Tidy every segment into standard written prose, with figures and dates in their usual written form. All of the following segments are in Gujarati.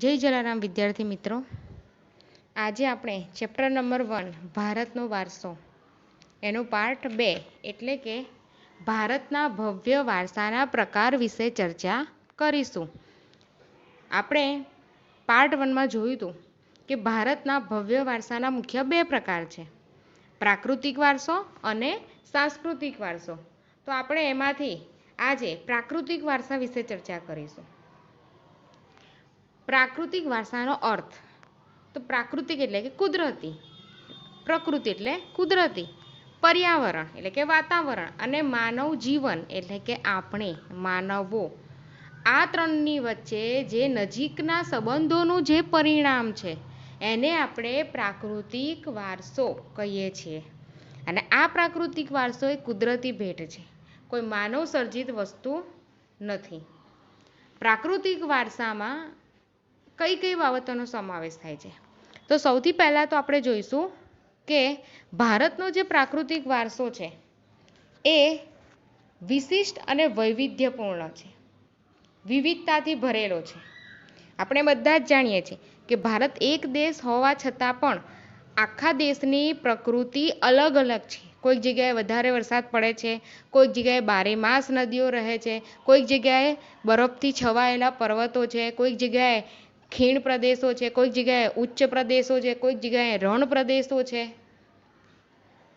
જય જલારામ વિદ્યાર્થી મિત્રો, આજે આપણે ચેપ્ટર નંબર 1 ભારતનો વારસો એનો પાર્ટ 2 એટલે કે ભારતના ભવ્ય વારસાના પ્રકાર વિશે ચર્ચા કરીશું. આપણે પાર્ટ 1માં જોયું હતું કે ભારતના ભવ્ય વારસાના મુખ્ય 2 પ્રકાર છે, પ્રાકૃતિક વારસો અને સાંસ્કૃતિક વારસો. તો આપણે એમાંથી આજે પ્રાકૃતિક વારસા વિશે ચર્ચા કરીશું. પ્રાકૃતિક વારસાનો અર્થ તો પ્રાકૃતિક એટલે કે કુદરતી, પ્રકૃતિ એટલે કુદરતી, પર્યાવરણ એટલે કે વાતાવરણ અને માનવ જીવન એટલે કે આપણે માનવો, આ ત્રણની વચ્ચે જે નજીકના સંબંધોનું જે પરિણામ છે એને આપણે પ્રાકૃતિક વારસો કહીએ છીએ. અને આ પ્રાકૃતિક વારસો એ કુદરતી ભેટ છે, કોઈ માનવ સર્જિત વસ્તુ નથી. પ્રાકૃતિક વારસામાં કઈ કઈ બાબતોનો સમાવેશ થાય છે? તો સૌથી પહેલાં તો આપણે જોઈશું કે ભારતનો જે પ્રાકૃતિક વારસો છે એ વિશિષ્ટ અને વૈવિધ્યપૂર્ણ છે, વિવિધતાથી ભરેલો છે. આપણે બધા જ જાણીએ છીએ કે ભારત એક દેશ હોવા છતાં પણ આખા દેશની પ્રકૃતિ અલગ અલગ છે. કોઈક જગ્યાએ વધારે વરસાદ પડે છે, કોઈક જગ્યાએ બારે માસ નદીઓ રહે છે, કોઈક જગ્યાએ બરફથી છવાયેલા પર્વતો છે, કોઈક જગ્યાએ ખીણ પ્રદેશો છે, કોઈક જગ્યાએ ઉચ્ચ પ્રદેશો છે, કોઈક જગ્યાએ રણ પ્રદેશો છે.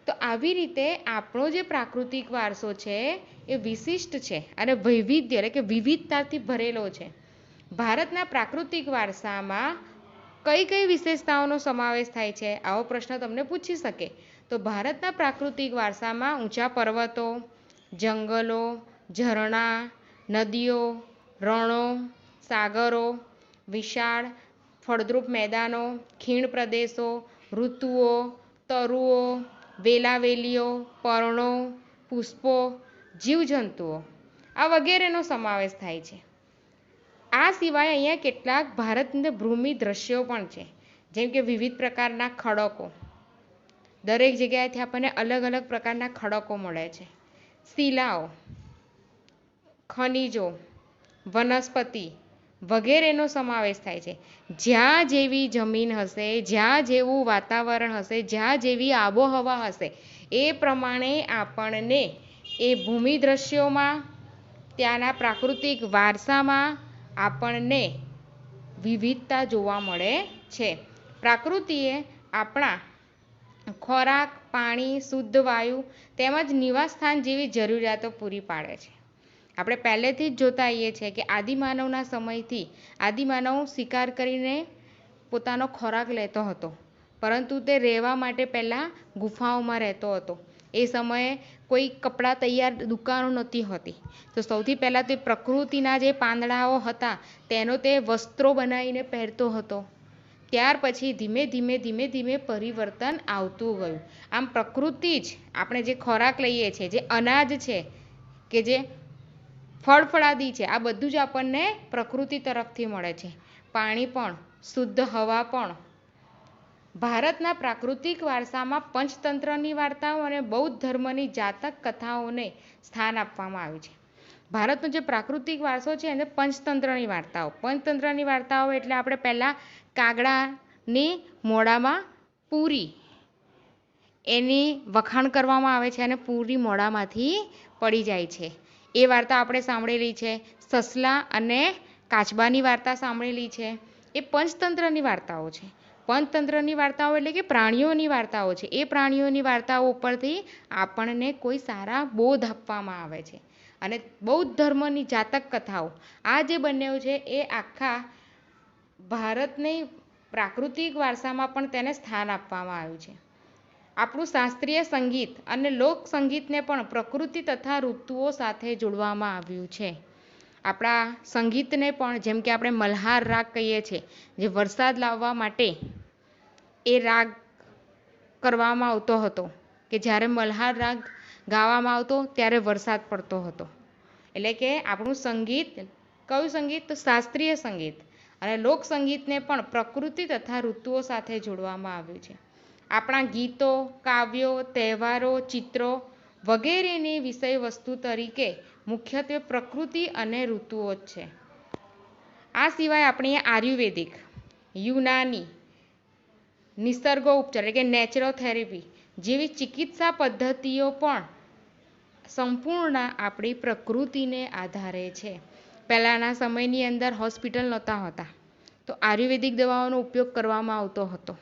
તો આવી રીતે આપણો જે પ્રાકૃતિક વારસો છે એ વિશિષ્ટ છે અને વૈવિધ્ય એટલે કે વિવિધતાથી ભરેલો છે. ભારતના પ્રાકૃતિક વારસામાં કઈ કઈ વિશેષતાઓનો સમાવેશ થાય છે? આવો પ્રશ્ન તમને પૂછી શકે. તો ભારતના પ્રાકૃતિક વારસામાં ઊંચા પર્વતો, જંગલો, ઝરણા, નદીઓ, રણો, સાગરો, વિશાળ ફળદ્રુપ મેદાનો, ખીણ પ્રદેશો, ઋતુઓ, તરુઓ, વેલાવેલીઓ, પર્ણો, પુષ્પો, જીવજંતુઓ આ વગેરેનો સમાવેશ થાય છે. આ સિવાય અહીંયા કેટલાક ભારતના ભૂમિ દ્રશ્યો પણ છે, જેમ કે વિવિધ પ્રકારના ખડકો. દરેક જગ્યાએથી આપણને અલગ અલગ પ્રકારના ખડકો મળે છે, શિલાઓ, ખનિજો, વનસ્પતિ વગેરેનો સમાવેશ થાય છે. જ્યાં જેવી જમીન હશે, જ્યાં જેવું વાતાવરણ હશે, જ્યાં જેવી આબોહવા હશે એ પ્રમાણે આપણને એ ભૂમિ દ્રશ્યોમાં, ત્યાંના પ્રાકૃતિક વારસામાં આપણને વિવિધતા જોવા મળે છે. પ્રકૃતિએ આપણા ખોરાક, પાણી, શુદ્ધ વાયુ તેમજ નિવાસસ્થાન જેવી જરૂરિયાતો પૂરી પાડે છે. આપણે પહેલેથી જ જોતા આવીએ છીએ કે આદિમાનવના સમયથી આદિમાનવ શિકાર કરીને પોતાનો ખોરાક લેતો હતો, પરંતુ તે રહેવા માટે પહેલાં ગુફાઓમાં રહેતો હતો. એ સમયે કોઈ કપડાં તૈયાર દુકાનો નહોતી હોતી, તો સૌથી પહેલાં તે પ્રકૃતિના જે પાંદડાઓ હતા તેનો તે વસ્ત્રો બનાવીને પહેરતો હતો. ત્યાર પછી ધીમે ધીમે પરિવર્તન આવતું ગયું. આમ પ્રકૃતિ જ આપણે જે ખોરાક લઈએ છીએ, જે અનાજ છે કે જે ફળફળાદી છે, આ બધું જ આપણને પ્રકૃતિ તરફથી મળે છે. પાણી પણ, શુદ્ધ હવા પણ. ભારતના પ્રાકૃતિક વારસામાં પંચતંત્રની વાર્તાઓ અને બૌદ્ધ ધર્મની જાતક કથાઓને સ્થાન આપવામાં આવ્યું છે. ભારતનો જે પ્રાકૃતિક વારસો છે એને પંચતંત્રની વાર્તાઓ. પંચતંત્રની વાર્તાઓ એટલે આપણે પહેલાં કાગડાની મોડામાં પૂરી એની વખાણ કરવામાં આવે છે અને પૂરી મોડામાંથી પડી જાય છે. એ વાર્તા આપણે સાંભળેલી છે. સસલા અને કાચબાની વાર્તા સાંભળેલી છે. એ પંચતંત્રની વાર્તાઓ છે. પંચતંત્રની વાર્તાઓ એટલે કે પ્રાણીઓની વાર્તાઓ છે. એ પ્રાણીઓની વાર્તાઓ ઉપરથી આપણને કોઈ સારા બોધ આપવામાં આવે છે. અને બૌદ્ધ ધર્મની જાતક કથાઓ, આ જે બંને છે એ આખા ભારતની પ્રાકૃતિક વારસામાં પણ તેને સ્થાન આપવામાં આવ્યું છે. આપણું શાસ્ત્રીય સંગીત અને લોક સંગીતને પણ પ્રકૃતિ તથા ઋતુઓ સાથે જોડવામાં આવ્યું છે. આપણા સંગીતને પણ, જેમ કે આપણે મલ્હાર રાગ કહીએ છીએ, જે વરસાદ લાવવા માટે એ રાગ કરવામાં આવતો હતો, કે જ્યારે મલ્હાર રાગ ગાવામાં આવતો ત્યારે વરસાદ પડતો હતો. એટલે કે આપણું સંગીત, કયું સંગીત? તો શાસ્ત્રીય સંગીત અને લોક સંગીતને પણ પ્રકૃતિ તથા ઋતુઓ સાથે જોડવામાં આવ્યું છે. આપણા ગીતો, કાવ્યો, તહેવારો, ચિત્રો વગેરેની વિષય વસ્તુ તરીકે મુખ્યત્વે પ્રકૃતિ અને ઋતુઓ જ છે. આ સિવાય આપણે આયુર્વેદિક, યુનાની, નિસર્ગો ઉપચાર એટલે કે નેચરોથેરેપી જેવી ચિકિત્સા પદ્ધતિઓ પણ સંપૂર્ણ આપણી પ્રકૃતિને આધારે છે. પહેલાંના સમયની અંદર હોસ્પિટલ નહોતા હોતા તો આયુર્વેદિક દવાઓનો ઉપયોગ કરવામાં આવતો હતો.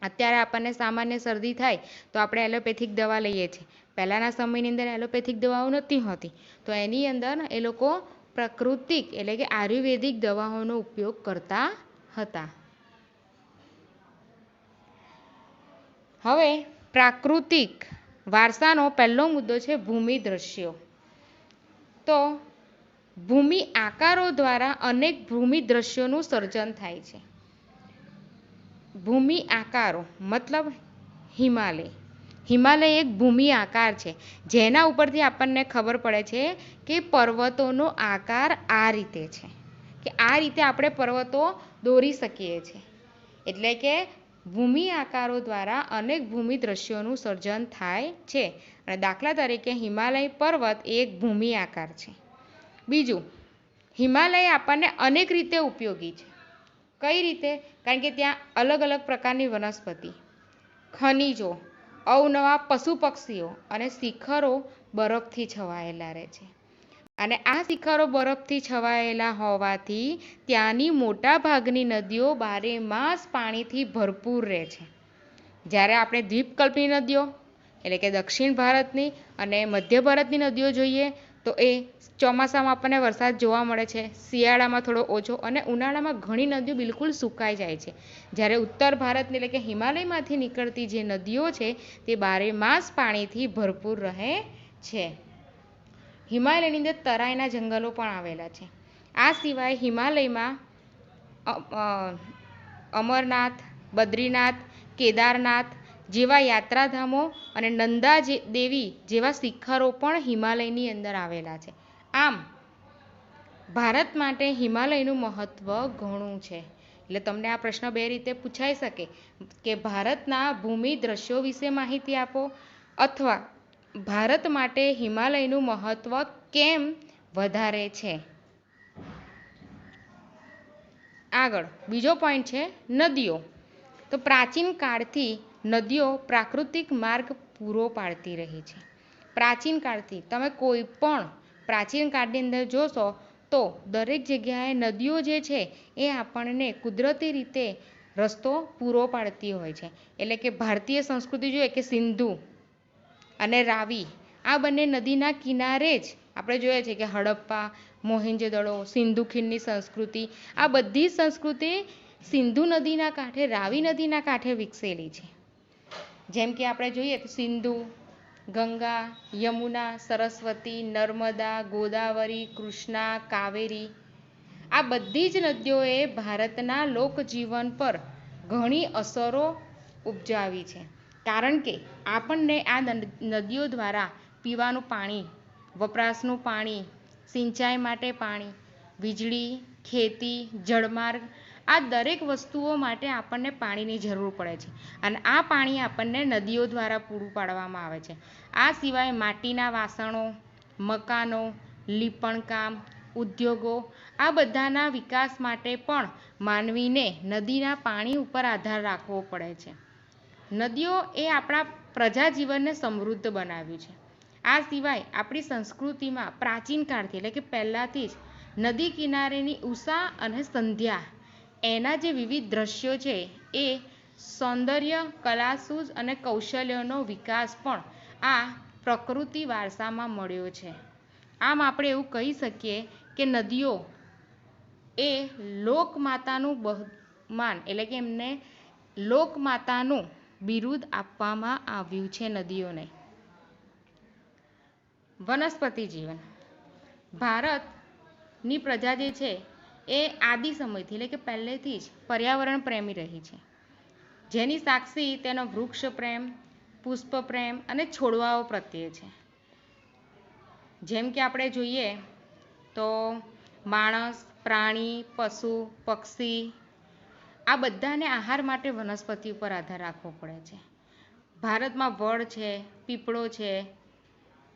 અત્યારે આપણને સામાન્ય શરદી થાય તો આપણે એલોપેથિક દવા લઈએ છીએ. પહેલાંના સમયની અંદર એલોપેથિક દવાઓ નહોતી હોતી તો એની અંદર એ લોકો પ્રાકૃતિક એટલે કે આયુર્વેદિક દવાઓનો ઉપયોગ કરતા હતા. હવે પ્રાકૃતિક વારસાનો પહેલો મુદ્દો છે ભૂમિ દ્રશ્યો. તો ભૂમિ આકારો દ્વારા અનેક ભૂમિ દ્રશ્યોનું સર્જન થાય છે. ભૂમિ આકારો મતલબ હિમાલય એક ભૂમિ આકાર છે જેના ઉપરથી આપણને ખબર પડે છે કે પર્વતોનો આકાર આ રીતે છે, કે આ રીતે આપણે પર્વતો દોરી શકીએ છીએ. એટલે કે ભૂમિ આકારો દ્વારા અનેક ભૂમિ દ્રશ્યોનું સર્જન થાય છે. અને દાખલા તરીકે હિમાલય પર્વત એ એક ભૂમિ આકાર છે. બીજું, હિમાલય આપણને અનેક રીતે ઉપયોગી છે. કઈ રીતે? કારણ કે ત્યાં અલગ અલગ પ્રકારની વનસ્પતિ, ખનિજો, અવનવા પશુ પક્ષીઓ અને શિખરો બરફથી છવાયેલા રહે છે. અને આ શિખરો બરફથી છવાયેલા હોવાથી ત્યાંની મોટા ભાગની નદીઓ બારેમાસ પાણીથી ભરપૂર રહે છે. જ્યારે આપણે દ્વીપકલ્પની નદીઓ એટલે કે દક્ષિણ ભારતની અને મધ્ય ભારતની નદીઓ જોઈએ તો એ ચોમાસામાં આપણને વરસાદ જોવા મળે છે, શિયાળામાં થોડો ઓછો અને ઉનાળામાં ઘણી નદીઓ બિલકુલ સુકાઈ જાય છે. જ્યારે ઉત્તર ભારતની એટલે કે હિમાલયમાંથી નીકળતી જે નદીઓ છે તે બારેમાસ પાણીથી ભરપૂર રહે છે. હિમાલયની અંદર તરાઈના જંગલો પણ આવેલા છે. આ સિવાય હિમાલયમાં અમરનાથ, બદ્રીનાથ, કેદારનાથ જેવા યાત્રાધામો અને નંદા દેવી જેવા શિખરો પણ હિમાલયની અંદર આવેલા છે. આમ ભારત માટે હિમાલયનું મહત્ત્વ ઘણું છે. એટલે તમને આ પ્રશ્ન બે રીતે પૂછાઈ શકે કે ભારતના ભૂમિ દ્રશ્યો વિશે માહિતી આપો અથવા ભારત માટે હિમાલયનું મહત્ત્વ કેમ વધારે છે. આગળ બીજો પોઈન્ટ છે નદીઓ. તો પ્રાચીન કાળથી નદીઓ પ્રાકૃતિક માર્ગ પૂરો પાડતી રહી છે. પ્રાચીન કાળથી તમે કોઈ પણ પ્રાચીન કાળની અંદર જોશો તો દરેક જગ્યાએ નદીઓ જે છે એ આપણને કુદરતી રીતે રસ્તો પૂરો પાડતી હોય છે. એટલે કે ભારતીય સંસ્કૃતિ જોઈએ કે સિંધુ અને રાવી આ બંને નદીના કિનારે જ આપણે જોઈએ છે કે હડપ્પા, મોહેંજો-દડો, સિંધુ ખીણની સંસ્કૃતિ આ બધી સંસ્કૃતિ સિંધુ નદીના કાંઠે, રાવી નદીના કાંઠે વિકસેલી છે. જેમ કે આપણે જોઈએ તો સિંધુ, ગંગા, યમુના, સરસ્વતી, નર્મદા, ગોદાવરી, કૃષ્ણા, કાવેરી આ બધી જ નદીઓએ ભારતના લોકજીવન પર ઘણી અસરો ઉપજાવી છે. કારણ કે આપણને આ નદીઓ દ્વારા પીવાનું પાણી, વપરાશનું પાણી, સિંચાઈ માટે પાણી, વીજળી, ખેતી, જળમાર્ગ આ દરેક વસ્તુઓ માટે આપણને પાણીની જરૂર પડે છે. અને આ પાણી આપણને નદીઓ દ્વારા પૂરું પાડવામાં આવે છે. આ સિવાય માટીના વાસણો, મકાનો, લીપણકામ, ઉદ્યોગો આ બધાના વિકાસ માટે પણ માનવીને નદીના પાણી ઉપર આધાર રાખવો પડે છે. નદીઓ એ આપણા પ્રજાજીવનને સમૃદ્ધ બનાવ્યું છે. આ સિવાય આપણી સંસ્કૃતિમાં પ્રાચીન કાળથી એટલે કે પહેલાંથી જ નદી કિનારેની ઉષા અને સંધ્યા એના જે વિવિધ દ્રશ્યો છે એ સૌંદર્ય, કલાસૂઝ અને કૌશલ્યનો વિકાસ પણ આ પ્રકૃતિ વારસામાં મળ્યો છે. આમ આપણે એવું કહી શકીએ કે નદીઓ એ લોકમાતાનું બહુમાન એટલે કે એમને લોકમાતાનું બિરુદ આપવામાં આવ્યું છે નદીઓને. વનસ્પતિ જીવન. ભારતની પ્રજા જે છે એ આદિ સમયથી એટલે કે પહેલેથી જ પર્યાવરણ પ્રેમી રહી છે. જેની સાક્ષી તેનો વૃક્ષ પ્રેમ, પુષ્પ પ્રેમ અને છોડવાઓ પ્રત્યે છે. જેમ કે આપણે જોઈએ તો માણસ, પ્રાણી, પશુ, પક્ષી આ બધાને આહાર માટે વનસ્પતિ ઉપર આધાર રાખવો પડે છે. ભારતમાં વડ છે, પીપળો છે,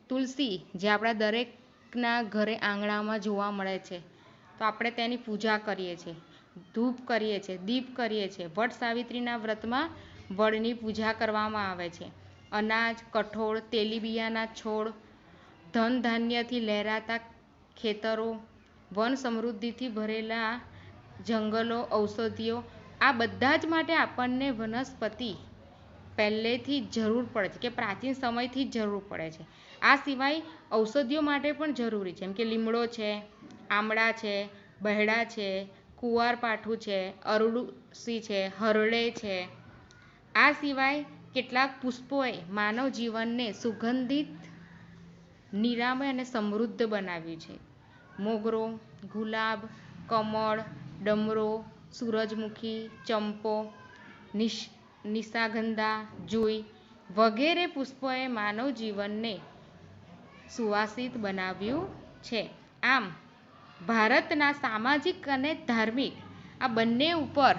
તુલસી જે આપણા દરેકના ઘરે આંગણામાં જોવા મળે છે, તો આપણે તેની પૂજા કરીએ છીએ, ધૂપ કરીએ છીએ, દીપ કરીએ છીએ. વટ સાવિત્રીના વ્રતમાં વડની પૂજા કરવામાં આવે છે. અનાજ, કઠોળ, તેલીબિયાના છોડ, ધન ધાન્યથી લહેરાતા ખેતરો, વન સમૃદ્ધિથી ભરેલા જંગલો, ઔષધિઓ, આ બધા જ માટે આપણને વનસ્પતિ પહેલેથી જ જરૂર પડે છે, કે પ્રાચીન સમયથી જ જરૂર પડે છે. આ સિવાય ઔષધિઓ માટે પણ જરૂરી છે, જેમ કે લીમડો છે, આમળા છે, બહેડા છે, કુંવારપાઠું છે, અરડુસી છે, હરળે છે. આ સિવાય કેટલાક પુષ્પોએ માનવ જીવનને સુગંધિત, નિરામય અને સમૃદ્ધ બનાવ્યું છે. મોગરો, ગુલાબ, કમળ, ડમરો, સૂરજમુખી, ચંપો, નિશાગંધા, જુઈ વગેરે પુષ્પોએ માનવ જીવનને સુવાસિત બનાવ્યું છે. આમ ભારતના સામાજિક અને ધાર્મિક આ બંને ઉપર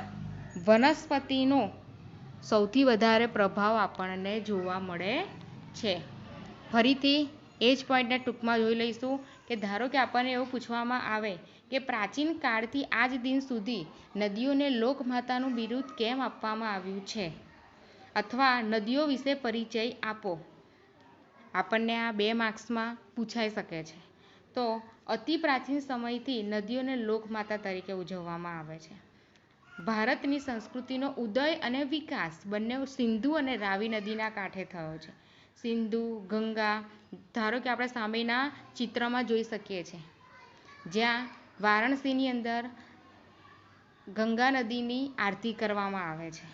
વનસ્પતિનો સૌથી વધારે પ્રભાવ આપણને જોવા મળે છે. ફરીથી એ જ પોઈન્ટને ટૂંકમાં જોઈ લઈશું કે ધારો કે આપણને એવું પૂછવામાં આવે કે પ્રાચીન કાળથી આજ દિન સુધી નદીઓને લોકમાતાનું બિરુદ કેમ આપવામાં આવ્યું છે, અથવા નદીઓ વિશે પરિચય આપો. આપણને આ 2 માર્ક્સમાં પૂછાઈ શકે છે. તો અતિ પ્રાચીન સમયથી નદીઓને લોકમાતા તરીકે ઉજવવામાં આવે છે. ભારતની સંસ્કૃતિનો ઉદય અને વિકાસ બંને સિંધુ અને રાવી નદીના કાંઠે થયો છે. સિંધુ, ગંગા, ધારો કે આપણે સામેના ચિત્રમાં જોઈ શકીએ છીએ, જ્યાં વારાણસીની અંદર ગંગા નદીની આરતી કરવામાં આવે છે.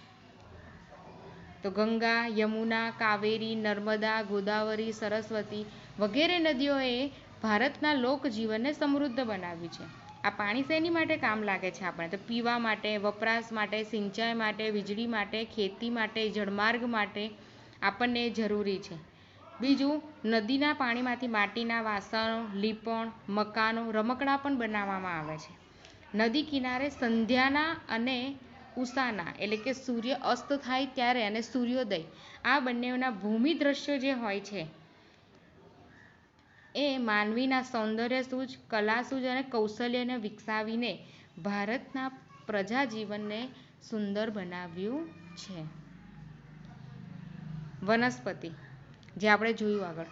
તો ગંગા, યમુના, કાવેરી, નર્મદા, ગોદાવરી, સરસ્વતી વગેરે નદીઓએ ભારતના લોકજીવનને સમૃદ્ધ બનાવ્યું છે. આ પાણી શેની માટે કામ લાગે છે આપણે? તો પીવા માટે, વપરાશ માટે, સિંચાઈ માટે, વીજળી માટે, ખેતી માટે, જળમાર્ગ માટે આપણને જરૂરી છે. બીજું, નદીના પાણીમાંથી માટીના વાસણો, લીપણ, મકાનો, રમકડાં પણ બનાવવામાં આવે છે. નદી કિનારે સંધ્યાના અને ઉષાના એટલે કે સૂર્ય અસ્ત થાય ત્યારે અને સૂર્યોદય આ બંનેના ભૂમિ દ્રશ્યો જે હોય છે એ માનવીના સૌંદર્યસૂજ, કલાસૂજ અને કૌશલ્યને વિકસાવીને ભારતના પ્રજાજીવનને સુંદર બનાવ્યું છે. વનસ્પતિ જે આપણે જોયું આગળ.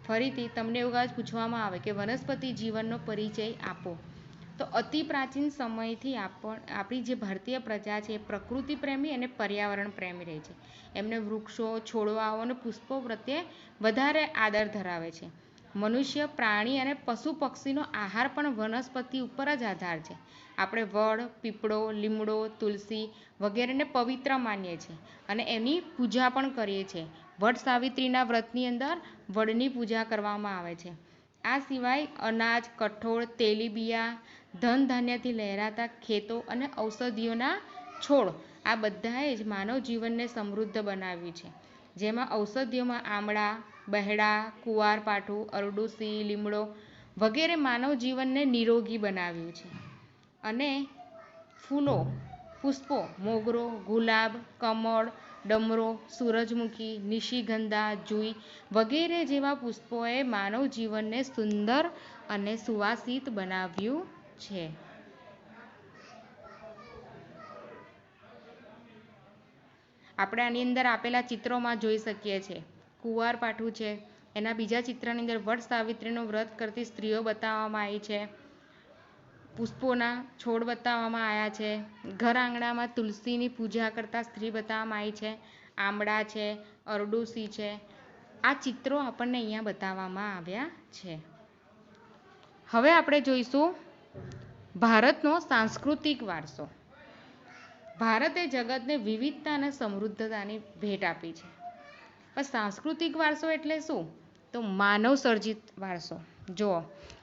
ફરીથી તમને એવું જ પૂછવામાં આવે કે વનસ્પતિ જીવનનો પરિચય આપો. તો અતિ પ્રાચીન સમયથી આપણી જે ભારતીય પ્રજા છે એ પ્રકૃતિ પ્રેમી અને પર્યાવરણ પ્રેમી રહી છે. એમને વૃક્ષો, છોડવાઓ અને પુષ્પો પ્રત્યે વધારે આદર ધરાવે છે. મનુષ્ય, પ્રાણી અને પશુ પક્ષીનો આહાર પણ વનસ્પતિ ઉપર જ આધાર છે. આપણે વડ, પીપળો, લીમડો, તુલસી વગેરેને પવિત્ર માનીએ છીએ અને એની પૂજા પણ કરીએ છીએ. વટ સાવિત્રીના વ્રતની અંદર વડની પૂજા કરવામાં આવે છે. આ સિવાય અનાજ, કઠોળ, તેલીબિયા, ધન ધાન્યથી લહેરાતા ખેતો અને ઔષધિઓના છોડ આ બધાએ જ માનવ જીવનને સમૃદ્ધ બનાવ્યું છે. જેમાં ઔષધિઓમાં આમળા, બહેડા, કુંવારપાઠું, અરડુસી, લીમડો વગેરે માનવ જીવનને નિરોગી બનાવ્યું છે. અને ફૂલો, પુષ્પો, મોગરો, ગુલાબ, કમળ, ડમરો, સૂરજમુખી, નિશિગંધા, જુઈ વગેરે જેવા પુષ્પોએ માનવ જીવનને સુંદર અને સુવાસિત બનાવ્યું છે. આપણે આની અંદર આપેલા ચિત્રોમાં જોઈ શકીએ છીએ. કુંવારપાઠું છે, એના બીજા ચિત્રની અંદર વટ સાવિત્રીનું વ્રત કરતી સ્ત્રીઓ બતાવવામાં આવી છે. પુષ્પોના છોડ બતાવવામાં આવ્યા છે. ઘર આંગણામાં તુલસીની પૂજા કરતા સ્ત્રી બતાવવામાં આવી છે. આમળા છે, અરડુસી છે. આ ચિત્રો આપણને અહીંયા બતાવવામાં આવ્યા છે. હવે આપણે જોઈશું ભારતનો સાંસ્કૃતિક વારસો. ભારતે જગતને વિવિધતા અને સમૃદ્ધતાની ભેટ આપી છે. પણ સાંસ્કૃતિક વારસો એટલે શું? તો માનવ સર્જિત વારસો. જુઓ,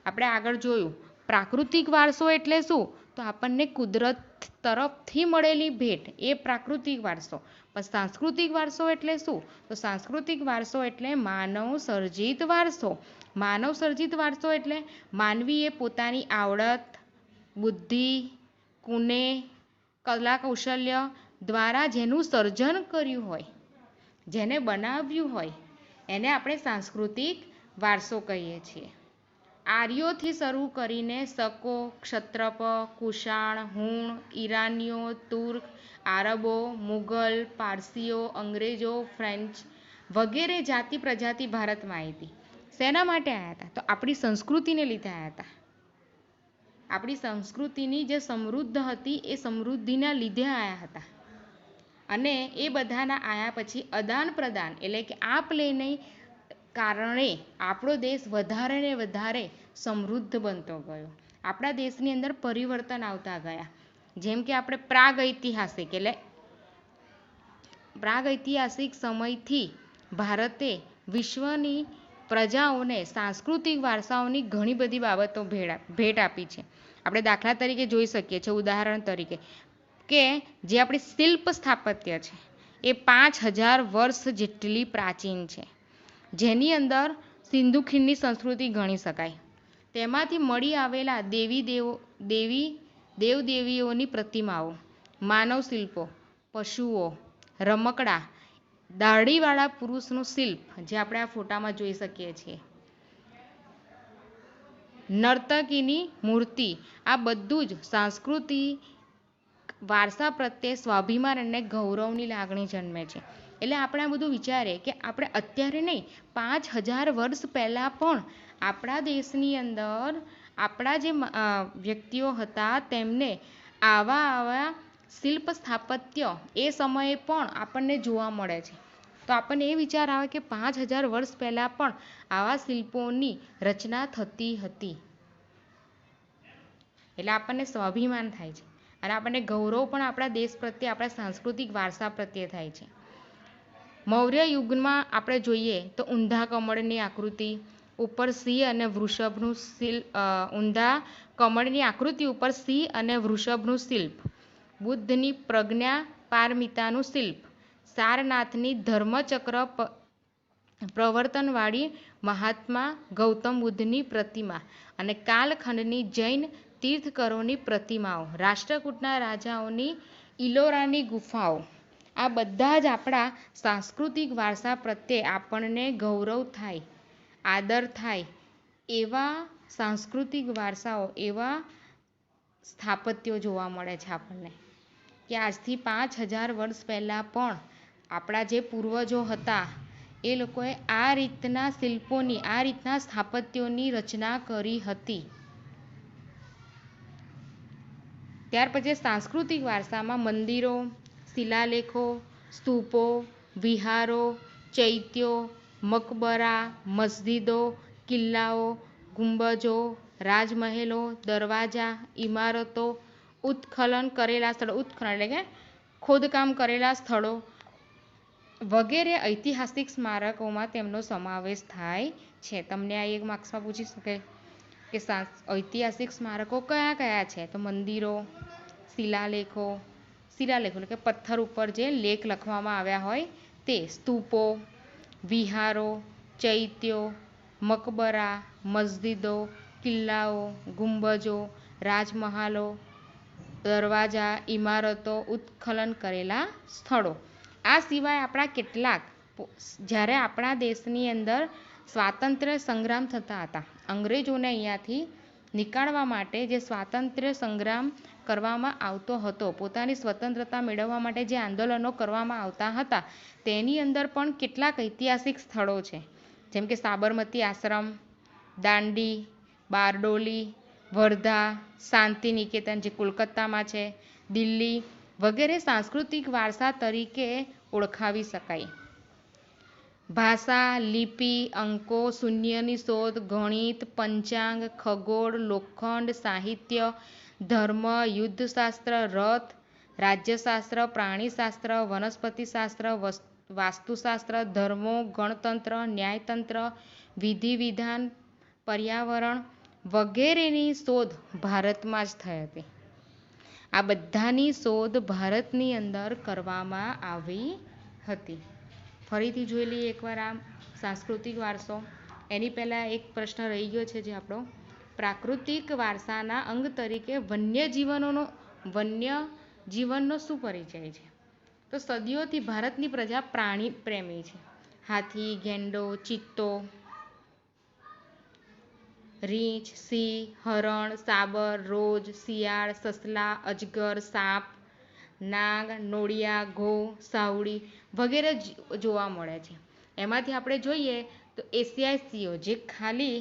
આપણે આગળ જોયું પ્રાકૃતિક વારસો એટલે શું? તો આપણને કુદરત તરફથી મળેલી ભેટ એ પ્રાકૃતિક વારસો. પણ સાંસ્કૃતિક વારસો એટલે શું? તો સાંસ્કૃતિક વારસો એટલે માનવ સર્જિત વારસો. માનવ સર્જિત વારસો એટલે માનવીએ પોતાની આવડત, બુદ્ધિ, કુને, કલા કૌશલ્ય દ્વારા જેનું સર્જન કર્યું હોય, જેને બનાવ્યું હોય એને આપણે સાંસ્કૃતિક વારસો કહીએ છીએ. આર્યોથી શરૂ કરીને શકો, ક્ષત્રપ, કુષાણ, હુણ, ઈરાનીઓ, તુર્ક, આરબો, મુગલ, પારસીઓ, અંગ્રેજો, ફ્રેન્ચ વગેરે જાતિ પ્રજાતિ ભારતમાં આવી હતી. શેના માટે આવ્યા હતા? તો આપણી સંસ્કૃતિને લીધે આવ્યા હતા. આપણી સંસ્કૃતિની જે સમૃદ્ધ હતી એ સમૃદ્ધિના લીધે આવ્યા હતા. અને એ બધાના આવ્યા પછી આદાન પ્રદાન એટલે કે આપ લેને કારણે આપણો દેશ વધારે ને વધારે સમૃદ્ધ બનતો ગયો. આપણા દેશની અંદર પરિવર્તન આવતા ગયા. જેમ કે આપણે પ્રાગૈતિહાસિક સમયથી ભારતે વિશ્વની પ્રજાઓને સાંસ્કૃતિક વારસાઓની ઘણી બધી બાબતો ભેટ આપી છે. આપણે દાખલા તરીકે જોઈ શકીએ છીએ, ઉદાહરણ તરીકે કે જે આપણી શિલ્પ સ્થાપત્ય છે એ 5000 વર્ષ જેટલી પ્રાચીન છે, જેની અંદર સિંધુ ખીણની સંસ્કૃતિ ગણી શકાય. તેમાંથી મળી આવેલા દેવદેવીઓની પ્રતિમાઓ, માનવ શિલ્પો, પશુઓ, રમકડા, દાઢીવાળા પુરુષનું શિલ્પ જે આપણે આ ફોટામાં જોઈ શકીએ છીએ, નર્તકીની મૂર્તિ, આ બધું જ સાંસ્કૃતિક વારસા પ્રત્યે સ્વાભિમાન અને ગૌરવની લાગણી જન્મે છે. એટલે આપણે આ બધું વિચારીએ કે આપણે અત્યારે નહીં, 5000 વર્ષ પહેલાં પણ આપણા દેશની અંદર આપણા જે વ્યક્તિઓ હતા તેમને આવા શિલ્પ સ્થાપત્ય એ સમયે પણ આપણને જોવા મળે છે. તો આપણને એ વિચાર આવે કે 5000 વર્ષ પહેલાં પણ આવા શિલ્પોની રચના થતી હતી. એટલે આપણને સ્વાભિમાન થાય છે અને આપણને ગૌરવ પણ આપણા દેશ પ્રત્યે, આપણા સાંસ્કૃતિક વારસા પ્રત્યે થાય છે. મૌર્ય યુગમાં આપણે જોઈએ તો ઊંધા કમળની આકૃતિ ઉપર સિંહ અને વૃષભનું ઊંધા કમળની આકૃતિ ઉપર સિંહ અને વૃષભનું શિલ્પ, બુદ્ધની પ્રજ્ઞા પારમિતાનું શિલ્પ, સારનાથની ધર્મચક્ર પ્રવર્તનવાળી મહાત્મા ગૌતમ બુદ્ધની પ્રતિમા અને કાલખંડની જૈન તીર્થકરોની પ્રતિમાઓ, રાષ્ટ્રકૂટના રાજાઓની ઇલોરાની ગુફાઓ, આ બધા જ આપણા સાંસ્કૃતિક વારસા પ્રત્યે આપણને ગૌરવ થાય, આદર થાય એવા સાંસ્કૃતિક વારસાઓ, એવા સ્થાપત્યો જોવા મળે છે આપણને. કે આજથી 5000 વર્ષ પહેલાં પણ આપણા જે પૂર્વજો હતા એ લોકોએ આ રીતના શિલ્પોની, આ રીતના સ્થાપત્યોની રચના કરી હતી. ત્યાર પછી સાંસ્કૃતિક વારસામાં મંદિરો, શિલાલેખો, સ્તૂપો, વિહારો, ચૈત્યો, મકબરા, મસ્જિદો, કિલ્લાઓ, ગુંબજો, રાજમહેલો, દરવાજા, ઇમારતો, ઉત્ખનન કરેલા સ્થળો, ઉત્ખનન એટલે કે ખોદકામ કરેલા સ્થળો વગેરે ઐતિહાસિક સ્મારકોમાં તેમનો સમાવેશ થાય છે. તમને આ એક માર્ક્સમાં પૂછી શકે કે ઐતિહાસિક સ્મારકો કયા કયા છે? તો મંદિરો, શિલાલેખો એટલે કે પથ્થર ઉપર જે લેખ લખવામાં આવ્યા હોય તે, સ્તૂપો, વિહારો, ચૈત્યો, મકબરા, મસ્જિદો, કિલ્લાઓ, ગુંબજો, રાજમહાલો, દરવાજા, ઇમારતો, ઉત્ખનન કરેલા સ્થળો. આ સિવાય આપણા કેટલાક, જ્યારે આપણા દેશની અંદર સ્વાતંત્ર્ય સંગ્રામ થતા હતા, અંગ્રેજોને અહીંયાથી નીકાળવા માટે જે સ્વાતંત્ર્ય સંગ્રામ કરવામાં આવતો હતો, પોતાની સ્વતંત્રતા મેળવવા માટે જે આંદોલનો કરવામાં આવતા હતા, તેની અંદર પણ કેટલાક ઐતિહાસિક સ્થળો છે. જેમ કે સાબરમતી આશ્રમ, દાંડી, બારડોલી, વર્ધા, શાંતિ નિકેતન જે કોલકાતામાં છે, દિલ્હી વગેરે સાંસ્કૃતિક વારસા તરીકે ઓળખાવી શકાય. ભાષા, લિપિ, અંકો, શૂન્યની શોધ, ગણિત, પંચાંગ, ખગોળ, લોખંડ, સાહિત્ય, ધર્મ, યુદ્ધશાસ્ત્ર, રથ, રાજ્યશાસ્ત્ર, પ્રાણીશાસ્ત્ર, વનસ્પતિશાસ્ત્ર, વાસ્તુશાસ્ત્ર, ધર્મો, ગણતંત્ર, ન્યાયતંત્ર, વિધિ વિધાન, પર્યાવરણ વગેરેની શોધ ભારતમાં જ થઈ હતી. આ બધાની શોધ ભારતની અંદર કરવામાં આવી હતી. ફરીથી જોઈ લઈએ એકવાર આ સાંસ્કૃતિક વારસો. એની પહેલાં એક પ્રશ્ન રહી ગયો છે જે આપણો, પ્રાકૃતિક વારસાના અંગ તરીકે વન્યજીવનનો શું પરિચય છે? તો સદીઓથી ભારતની પ્રજા પ્રાણી પ્રેમી છે. હાથી, ગેંડો, ચિત્તો, રીંછ, સિંહ, હરણ, સાબર, રોજ, શિયાળ, સસલા, અજગર, સાપ, નાગ, નોળિયા, ઘો, સાવડી વગેરે જોવા મળે છે. એમાંથી આપણે જોઈએ તો એશિયાઈ સિંહો જે ખાલી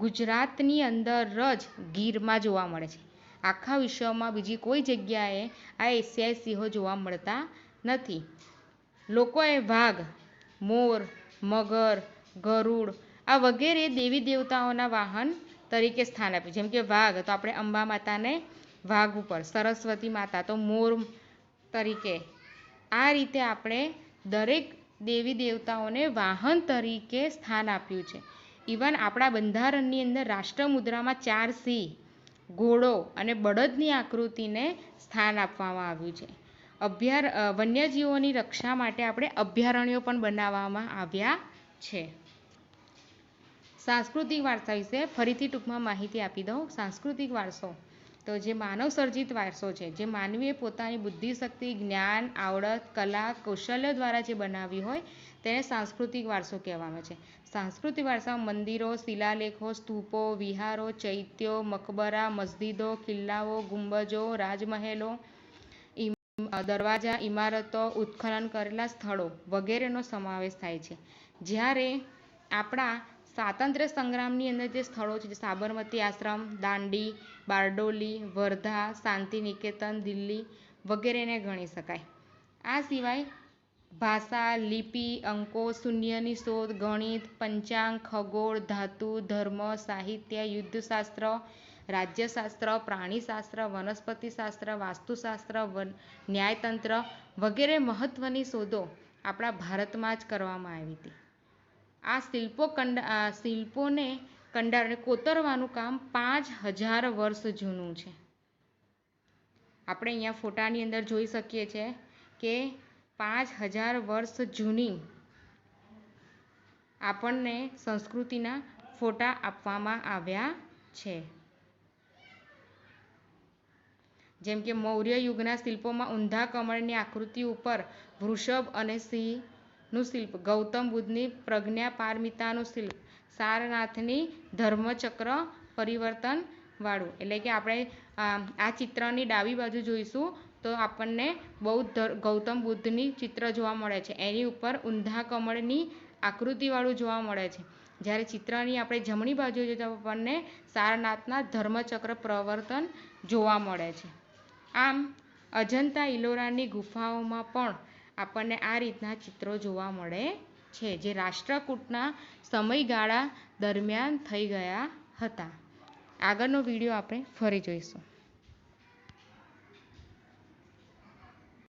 ગુજરાતની અંદર જ ગીરમાં જોવા મળે છે. આખા વિશ્વમાં બીજી કોઈ જગ્યાએ આ એશિયાઈ સિંહો જોવા મળતા નથી. લોકોએ વાઘ, મોર, મગર, ગરુડ આ વગેરે દેવી દેવતાઓના વાહન તરીકે સ્થાન આપ્યું. જેમ કે વાઘ તો આપણે અંબા માતાને વાઘ ઉપર, સરસ્વતી માતા તો મોર તરીકે. આ રીતે આપણે દરેક દેવી દેવતાઓને વાહન તરીકે સ્થાન આપ્યું છે. ઇવન આપણા બંધારણની અંદર રાષ્ટ્ર મુદ્રામાં 4 સિંહ, ઘોડો અને બળદની આકૃતિને સ્થાન આપવામાં આવ્યું છે. વન્યજીવોની રક્ષા માટે આપણે અભયારણ્યો પણ બનાવવામાં આવ્યા છે. સાંસ્કૃતિક વારસા વિશે ફરીથી ટૂંકમાં માહિતી આપી દઉં. સાંસ્કૃતિક વારસો તો જે માનવ સર્જિત વારસો છે, જે માનવીએ પોતાની બુદ્ધિશક્તિ, જ્ઞાન, આવડત, કલા, કૌશલ્ય દ્વારા જે બનાવ્યું હોય તેને સાંસ્કૃતિક વારસો કહેવામાં છે. સાંસ્કૃતિક વારસામાં મંદિરો, શિલાલેખો, સ્તૂપો, વિહારો, ચૈત્યો, મકબરા, મસ્જિદો, કિલ્લાઓ, ગુંબજો, રાજમહેલો, દરવાજા, ઇમારતો, ઉત્ખનન કરેલા સ્થળો વગેરેનો સમાવેશ થાય છે. જ્યારે આપણા સ્વાતંત્ર્ય સંગ્રામની અંદર જે સ્થળો છે, સાબરમતી આશ્રમ, દાંડી, બારડોલી, વર્ધા, શાંતિ નિકેતન, દિલ્હી વગેરેને ગણી શકાય. આ સિવાય ભાષા, લિપિ, અંકો, શૂન્યની શોધ, ગણિત, પંચાંગ, ખગોળ, ધાતુ, ધર્મ, સાહિત્ય, યુદ્ધશાસ્ત્ર, રાજ્યશાસ્ત્ર, પ્રાણીશાસ્ત્ર, વનસ્પતિશાસ્ત્ર, વાસ્તુશાસ્ત્ર, ન્યાયતંત્ર વગેરે મહત્ત્વની શોધો આપણા ભારતમાં જ કરવામાં આવી હતી. આ શિલ્પોને કંડારને કોતરવાનું કામ 5000 વર્ષ જૂનું છે. આપણે અહીંયા ફોટાની અંદર જોઈ શકીએ છીએ કે 5000 વર્ષ જૂની આપણને સંસ્કૃતિના ફોટા આપવામાં આવ્યા છે. જેમ કે મૌર્ય યુગના શિલ્પોમાં ઊંધા કમળની આકૃતિ ઉપર વૃષભ અને સિંહનું શિલ્પ, ગૌતમ બુદ્ધની પ્રજ્ઞાપારમિતાનું શિલ્પ, સારનાથની ધર્મચક્ર પરિવર્તન વાળું. એટલે કે આપણે આ ચિત્રની ડાબી બાજુ જોઈશું તો આપણને ગૌતમ બુદ્ધની ચિત્ર જોવા મળે છે. એની ઉપર ઊંધા કમળની આકૃતિવાળું જોવા મળે છે. જ્યારે ચિત્રની આપણે જમણી બાજુ જોઈએ તો આપણને સારનાથના ધર્મચક્ર પ્રવર્તન જોવા મળે છે. આમ અજંતા ઇલોરાની ગુફાઓમાં પણ આપણને આ રીતના ચિત્રો જોવા મળે છે, જે રાષ્ટ્રકૂટના સમયગાળા દરમિયાન થઈ ગયા હતા. આગળનો વિડીયો આપણે ફરી જોઈશું.